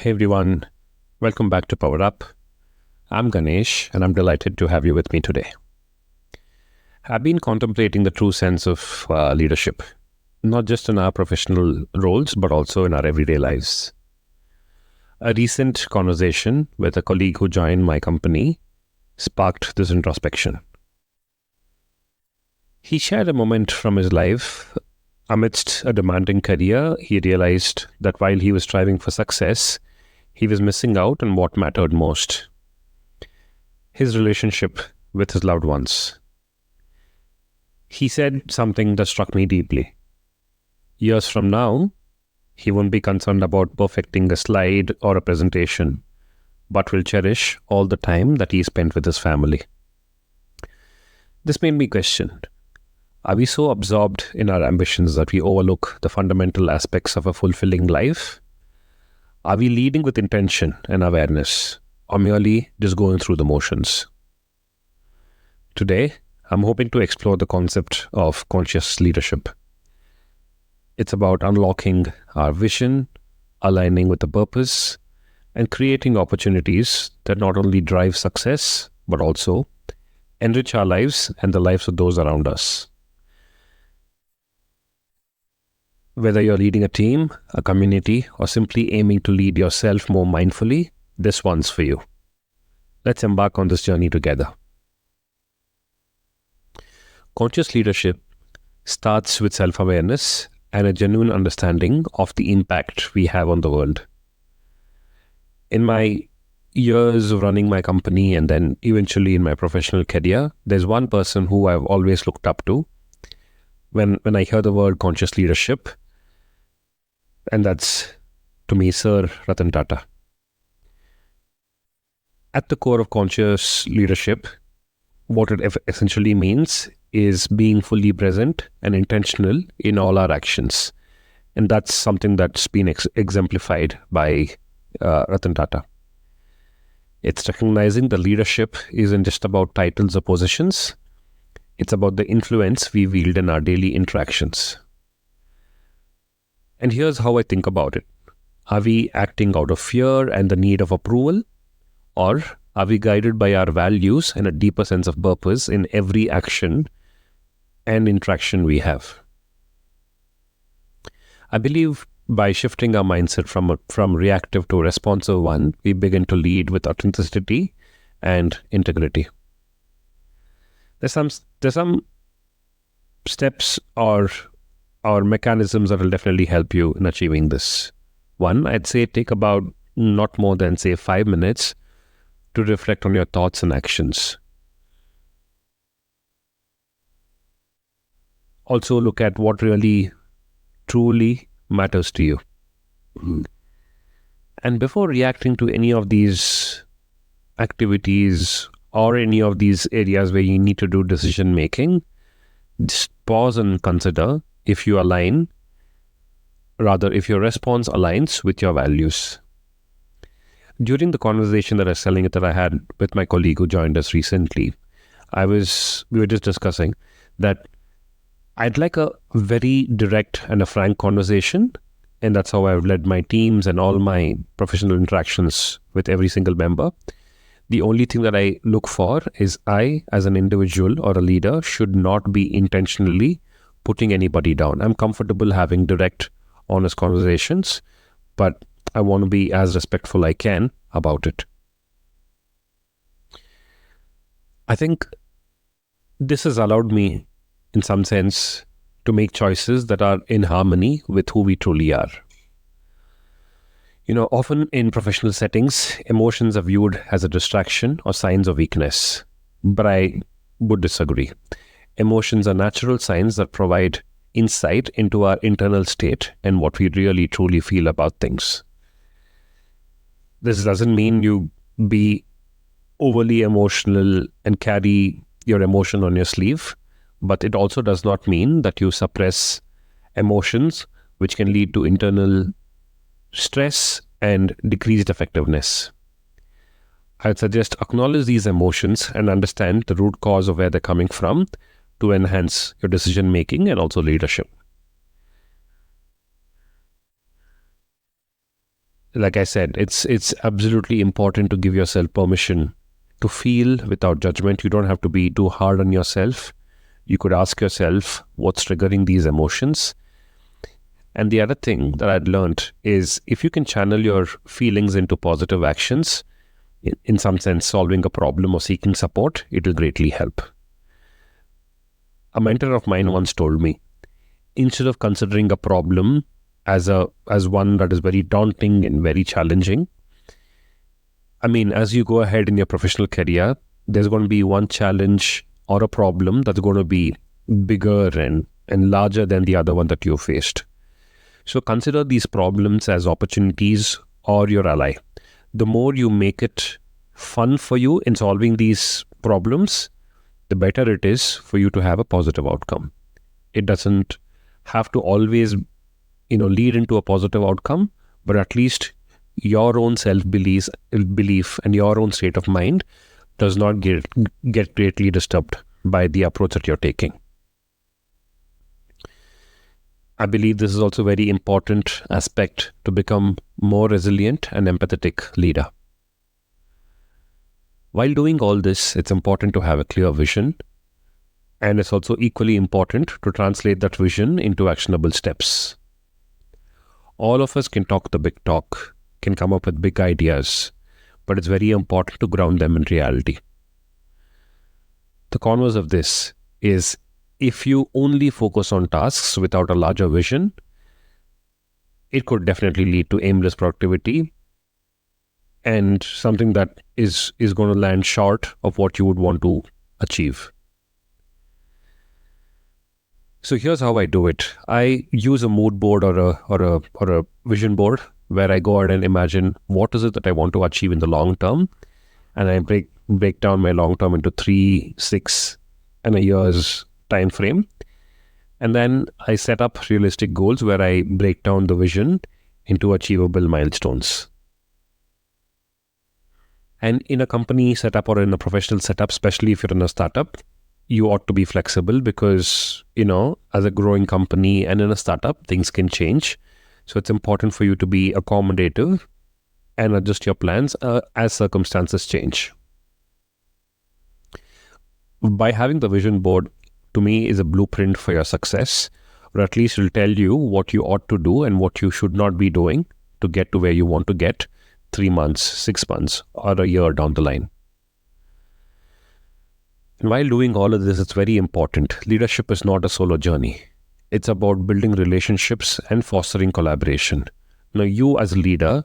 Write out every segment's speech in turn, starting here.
Hey everyone, welcome back to PowerUp. I'm Ganesh and I'm delighted to have you with me today. I've been contemplating the true sense of leadership, not just in our professional roles, but also in our everyday lives. A recent conversation with a colleague who joined my company sparked this introspection. He shared a moment from his life. Amidst a demanding career, he realized that while he was striving for success, he was missing out on what mattered most: his relationship with his loved ones. He said something that struck me deeply. Years from now, he won't be concerned about perfecting a slide or a presentation, but will cherish all the time that he spent with his family. This made me question, are we so absorbed in our ambitions that we overlook the fundamental aspects of a fulfilling life? Are we leading with intention and awareness, or merely just going through the motions? Today, I'm hoping to explore the concept of conscious leadership. It's about unlocking our vision, aligning with the purpose, and creating opportunities that not only drive success, but also enrich our lives and the lives of those around us. Whether you're leading a team, a community, or simply aiming to lead yourself more mindfully, this one's for you. Let's embark on this journey together. Conscious leadership starts with self-awareness and a genuine understanding of the impact we have on the world. In my years of running my company and then eventually in my professional career, there's one person who I've always looked up to when I hear the word conscious leadership, and that's, to me, Sir Ratan Tata. At the core of conscious leadership, what it essentially means is being fully present and intentional in all our actions. And that's something that's been exemplified by Ratan Tata. It's recognizing that leadership isn't just about titles or positions. It's about the influence we wield in our daily interactions. And here's how I think about it. Are we acting out of fear and the need of approval? Or are we guided by our values and a deeper sense of purpose in every action and interaction we have? I believe by shifting our mindset from reactive to responsive one, we begin to lead with authenticity and integrity. There's some steps or mechanisms that will definitely help you in achieving this. One, I'd say take about not more than, 5 minutes to reflect on your thoughts and actions. Also look at what really, truly matters to you. And before reacting to any of these activities or any of these areas where you need to do decision making, just pause and consider if your response aligns with your values. During the conversation that I had with my colleague who joined us recently, we were just discussing that I'd like a very direct and a frank conversation, and that's how I've led my teams and all my professional interactions with every single member. The only thing that I look for is I, as an individual or a leader, should not be intentionally putting anybody down. I'm comfortable having direct, honest conversations, but I want to be as respectful I can about it. I think this has allowed me, in some sense, to make choices that are in harmony with who we truly are. Often in professional settings, emotions are viewed as a distraction or signs of weakness, but I would disagree. Emotions are natural signs that provide insight into our internal state and what we really truly feel about things. This doesn't mean you be overly emotional and carry your emotion on your sleeve, but it also does not mean that you suppress emotions, which can lead to internal stress and decreased effectiveness. I'd suggest acknowledge these emotions and understand the root cause of where they're coming from to enhance your decision making and also leadership. like I said, it's absolutely important to give yourself permission to feel without judgment. You don't have to be too hard on yourself. You could ask yourself what's triggering these emotions. And the other thing that I'd learned is if you can channel your feelings into positive actions, in some sense solving a problem or seeking support, it will greatly help. A mentor of mine once told me, instead of considering a problem as one that is very daunting and very challenging, I mean, as you go ahead in your professional career, there's going to be one challenge or a problem that's going to be bigger and larger than the other one that you faced. So consider these problems as opportunities or your ally. The more you make it fun for you in solving these problems, the better it is for you to have a positive outcome. It doesn't have to always, lead into a positive outcome, but at least your own self-belief and your own state of mind does not get greatly disturbed by the approach that you're taking. I believe this is also a very important aspect to become more resilient and empathetic leader. While doing all this, it's important to have a clear vision, and it's also equally important to translate that vision into actionable steps. All of us can talk the big talk, can come up with big ideas, but it's very important to ground them in reality. The converse of this is, if you only focus on tasks without a larger vision, it could definitely lead to aimless productivity and something that is going to land short of what you would want to achieve. So here's how I do it. I use a mood board or a vision board where I go ahead and imagine what is it that I want to achieve in the long term, and I break down my long term into 3, 6, and a year's time frame. And then I set up realistic goals where I break down the vision into achievable milestones. And in a company setup or in a professional setup, especially if you're in a startup, you ought to be flexible because, as a growing company and in a startup, things can change. So it's important for you to be accommodative and adjust your plans as circumstances change. By having the vision board, to me, is a blueprint for your success, or at least it'll tell you what you ought to do and what you should not be doing to get to where you want to get 3 months, 6 months, or a year down the line. And while doing all of this, it's very important. Leadership is not a solo journey. It's about building relationships and fostering collaboration. Now, you as a leader,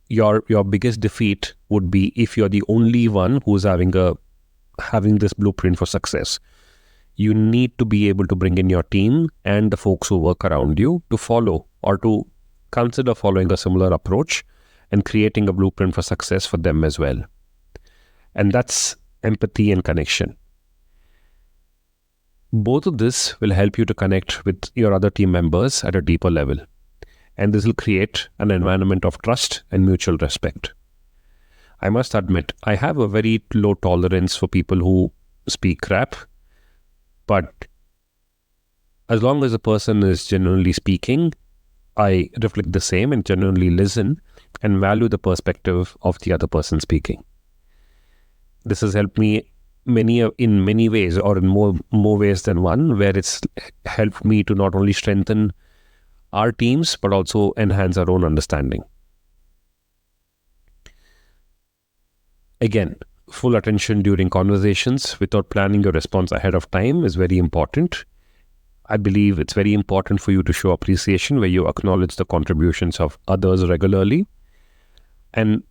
your biggest defeat would be if you're the only one who's having this blueprint for success. You need to be able to bring in your team and the folks who work around you to follow or to consider following a similar approach and creating a blueprint for success for them as well. And that's empathy and connection. Both of this will help you to connect with your other team members at a deeper level. And this will create an environment of trust and mutual respect. I must admit, I have a very low tolerance for people who speak crap. But as long as a person is genuinely speaking, I reflect the same and genuinely listen and value the perspective of the other person speaking. This has helped me in many ways, or in more ways than one, where it's helped me to not only strengthen our teams, but also enhance our own understanding. Again, full attention during conversations without planning your response ahead of time is very important. I believe it's very important for you to show appreciation where you acknowledge the contributions of others regularly. And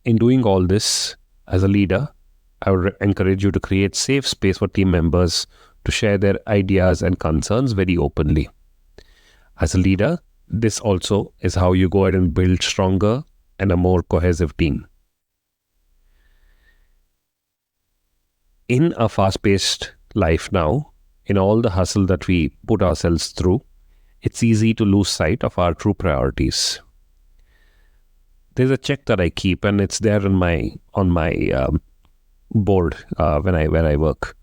in doing all this, as a leader, I would encourage you to create safe space for team members to share their ideas and concerns very openly. As a leader, this also is how you go ahead and build stronger and a more cohesive team. In a fast-paced life now, in all the hustle that we put ourselves through, it's easy to lose sight of our true priorities. There's a check that I keep, and it's there on my board where I work.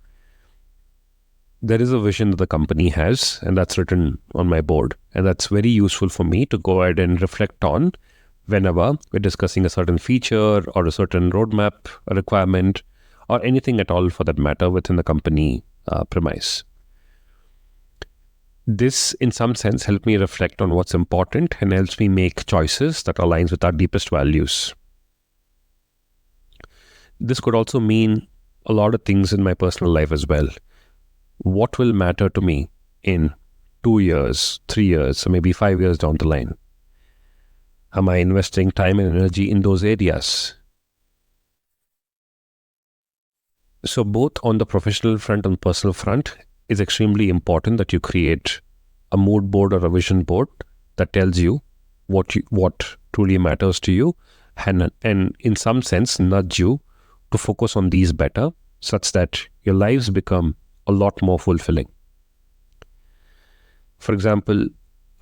There is a vision that the company has, and that's written on my board, and that's very useful for me to go ahead and reflect on whenever we're discussing a certain feature or a certain roadmap, a requirement, or anything at all for that matter within the company premise. This, in some sense, helps me reflect on what's important and helps me make choices that aligns with our deepest values. This could also mean a lot of things in my personal life as well. What will matter to me in 2 years, 3 years, or maybe 5 years down the line? Am I investing time and energy in those areas? So both on the professional front and personal front, it's extremely important that you create a mood board or a vision board that tells you what truly matters to you, and in some sense nudge you to focus on these better, such that your lives become a lot more fulfilling. For example,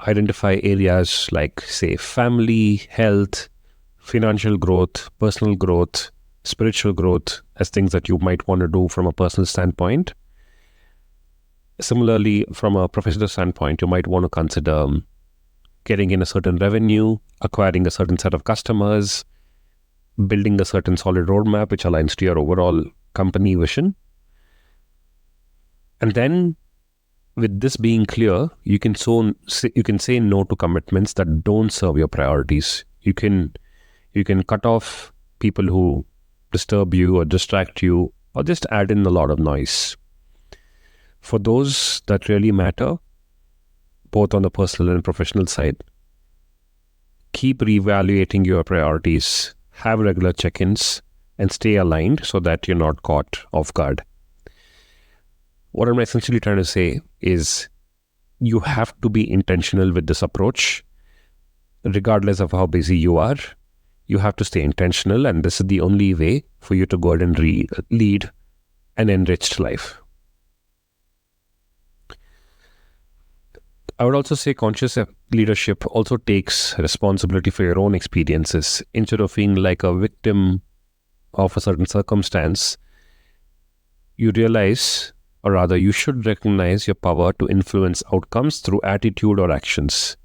identify areas like, say, family, health, financial growth, personal growth, spiritual growth as things that you might want to do from a personal standpoint. Similarly, from a professional standpoint, you might want to consider getting in a certain revenue, acquiring a certain set of customers, building a certain solid roadmap which aligns to your overall company vision. And then, with this being clear, you can say no to commitments that don't serve your priorities. You can cut off people who disturb you or distract you or just add in a lot of noise. For those that really matter, both on the personal and professional side, keep reevaluating your priorities, have regular check-ins, and stay aligned so that you're not caught off guard. What I'm essentially trying to say is you have to be intentional with this approach. Regardless of how busy you are, you have to stay intentional, and this is the only way for you to go ahead and lead an enriched life. I would also say conscious leadership also takes responsibility for your own experiences. Instead of being like a victim of a certain circumstance, you realize, or rather you should recognize your power to influence outcomes through attitude or actions.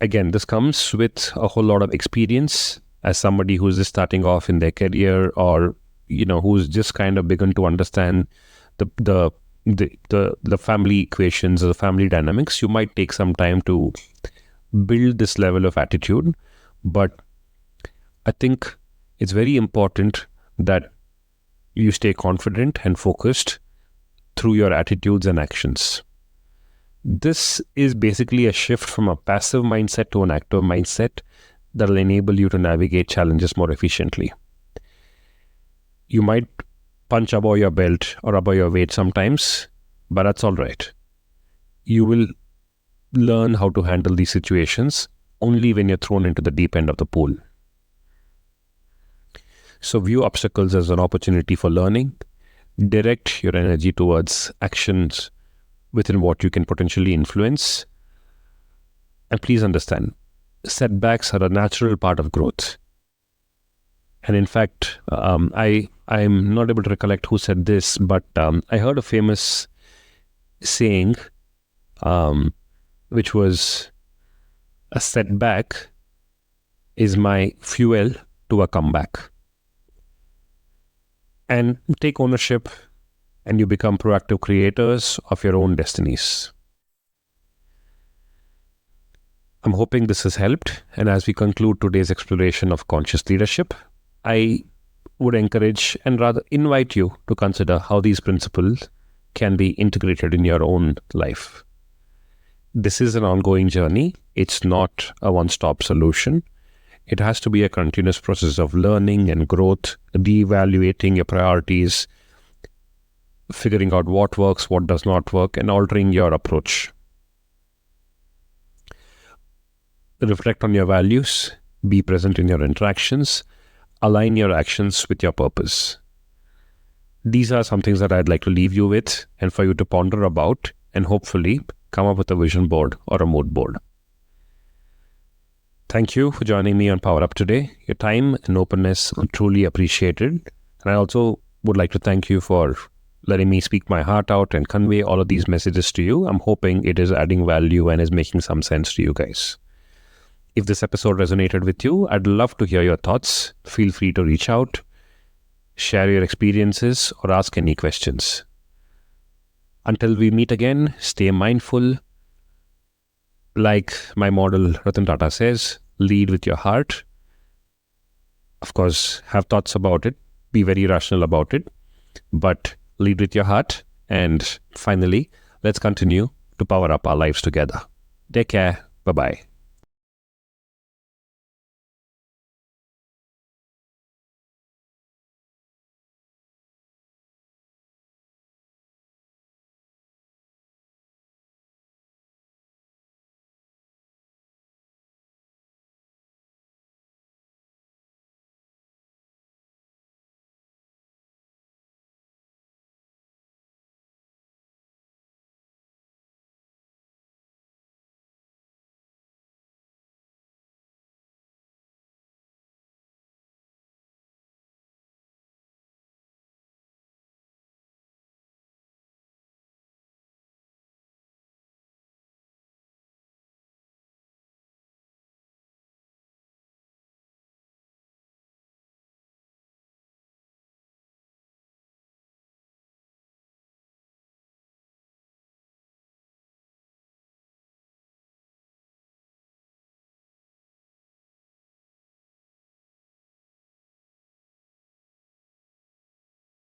Again, this comes with a whole lot of experience as somebody who's just starting off in their career, or who's just kind of begun to understand the family equations or the family dynamics. You might take some time to build this level of attitude, but I think it's very important that you stay confident and focused through your attitudes and actions. This is basically a shift from a passive mindset to an active mindset that will enable you to navigate challenges more efficiently. You might punch above your belt or above your weight sometimes, but that's all right. You will learn how to handle these situations only when you're thrown into the deep end of the pool. So view obstacles as an opportunity for learning. Direct your energy towards actions within what you can potentially influence. And please understand, setbacks are a natural part of growth. And in fact, I'm not able to recollect who said this, but I heard a famous saying, which was, a setback is my fuel to a comeback. And take ownership, and you become proactive creators of your own destinies. I'm hoping this has helped. And as we conclude today's exploration of conscious leadership, I would encourage and rather invite you to consider how these principles can be integrated in your own life. This is an ongoing journey. It's not a one-stop solution. It has to be a continuous process of learning and growth, reevaluating your priorities, figuring out what works, what does not work, and altering your approach. Reflect on your values, be present in your interactions, align your actions with your purpose. These are some things that I'd like to leave you with and for you to ponder about and hopefully come up with a vision board or a mood board. Thank you for joining me on PowerUp today. Your time and openness are truly appreciated. And I also would like to thank you for letting me speak my heart out and convey all of these messages to you. I'm hoping it is adding value and is making some sense to you guys. If this episode resonated with you, I'd love to hear your thoughts. Feel free to reach out, share your experiences, or ask any questions. Until we meet again, stay mindful. Like my model Ratan Tata says, lead with your heart. Of course, have thoughts about it. Be very rational about it. But lead with your heart. And finally, let's continue to power up our lives together. Take care. Bye-bye.